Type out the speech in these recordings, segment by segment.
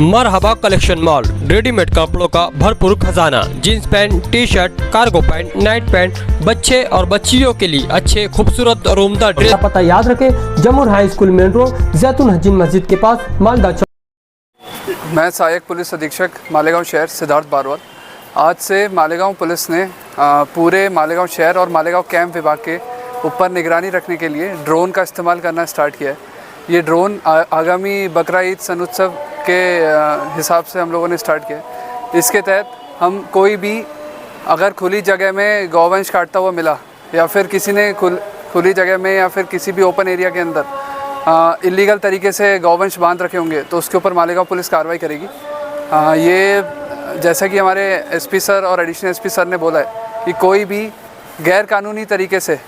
मरहबा collection mall, readymade कपड़ों का भरपूर खजाना, jeans pant, T shirt, cargo pant, night pant, बच्चे और बच्चियों के लिए अच्छे खूबसूरत और उम्दा ड्रेस। पता याद रखें, जमुर हाई स्कूल मेन रोड, जैतून हजीन मस्जिद के पास, मालदा। मैं सहायक पुलिस अधीक्षक मालेगांव शहर सिद्धार्थ बारवाल। आज से मालेगांव पुलिस ने पूरे मालेगांव शहर और मालेगांव कैंप विभाग के ऊपर निगरानी रखने के लिए ड्रोन का इस्तेमाल करना स्टार्ट किया है। ये ड्रोन आगामी बकरा ईद सन उत्सव के हिसाब से हम लोगों ने स्टार्ट किया है। इसके तहत हम कोई भी अगर खुली जगह में गौवंश काटता हुआ मिला या फिर किसी ने खुली जगह में या फिर किसी भी ओपन एरिया के अंदर इलीगल तरीके से गौवंश बांध रखे होंगे तो उसके ऊपर मालेगांव पुलिस कार्रवाई करेगी। ये जैसा कि हमारे एसपी सर और एडिशनल एसपी सर ने बोला है कि कोई भी गैर कानूनी तरीके से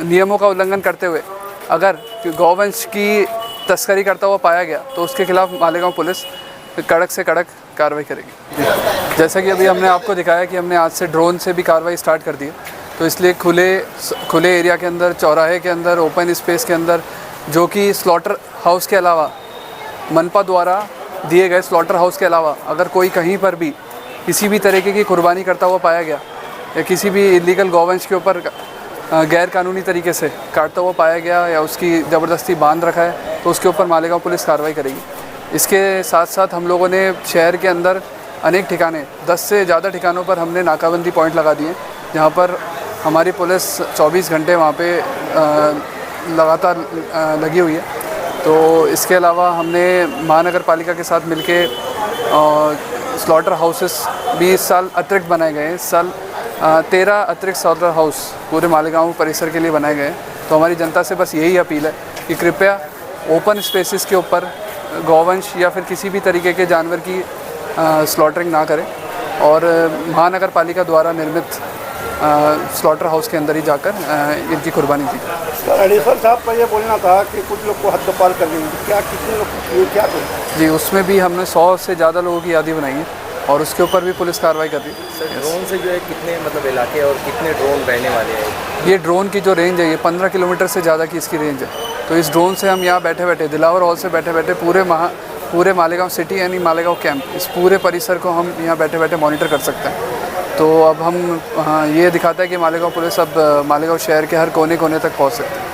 नियमों का उल्लंघन करते हुए अगर गौवंश की तस्करी करता हुआ पाया गया तो उसके खिलाफ मालेगांव पुलिस कड़क से कड़क कार्रवाई करेगी। जैसा कि अभी हमने आपको दिखाया कि हमने आज से ड्रोन से भी कार्रवाई स्टार्ट कर दी है, तो इसलिए खुले एरिया के अंदर, चौराहे के अंदर, ओपन स्पेस के अंदर, जो कि स्लॉटर हाउस के अलावा मनपा द्वारा दिए गए स्लॉटर हाउस के अलावा अगर कोई कहीं पर भी किसी भी तरीके की कुर्बानी करता हुआ पाया गया या किसी भी इलीगल गौवंश के ऊपर गैर कानूनी तरीके से काटता हुआ पाया गया या उसकी ज़बरदस्ती बांध रखा है तो उसके ऊपर मालेगांव पुलिस कार्रवाई करेगी। इसके साथ साथ हम लोगों ने शहर के अंदर अनेक ठिकाने 10 से ज़्यादा ठिकानों पर हमने नाकाबंदी पॉइंट लगा दिए, जहाँ पर हमारी पुलिस 24 घंटे वहाँ पे लगातार लगी हुई है। तो इसके अलावा हमने महानगर पालिका के साथ मिलके स्लॉटर हाउसेस भी इस साल अतिरिक्त बनाए गए हैं। इस साल 13 अतिरिक्त स्लॉटर हाउस पूरे मालेगांव परिसर के लिए बनाए गए हैं। तो हमारी जनता से बस यही अपील है कि कृपया ओपन स्पेसिस के ऊपर गौवंश या फिर किसी भी तरीके के जानवर की स्लॉटरिंग ना करें और महानगर पालिका द्वारा निर्मित स्लॉटर हाउस के अंदर ही जाकर इनकी कुर्बानी की। सर, एडिशनल साहब का ये बोलना था कि कुछ लोग को हद पार कर लेंगे, क्या कितने लोग क्या करें? जी, उसमें भी हमने 100 से ज़्यादा लोगों की यादी बनाई है और उसके ऊपर भी पुलिस कार्रवाई कर रही है। सर, ड्रोन से जो है कितने मतलब इलाके और कितने ड्रोन रहने वाले हैं? ये ड्रोन की जो रेंज है ये 15 किलोमीटर से ज़्यादा की इसकी रेंज है। तो इस ड्रोन से हम यहाँ बैठे बैठे दिलावर हॉल से बैठे बैठे पूरे मालेगांव सिटी यानी मालेगांव कैंप, इस पूरे परिसर को हम यहाँ बैठे बैठे मॉनिटर कर सकते हैं। तो अब हम ये दिखाता है कि मालेगांव पुलिस अब मालेगांव शहर के हर कोने कोने तक पहुँच सकते हैं।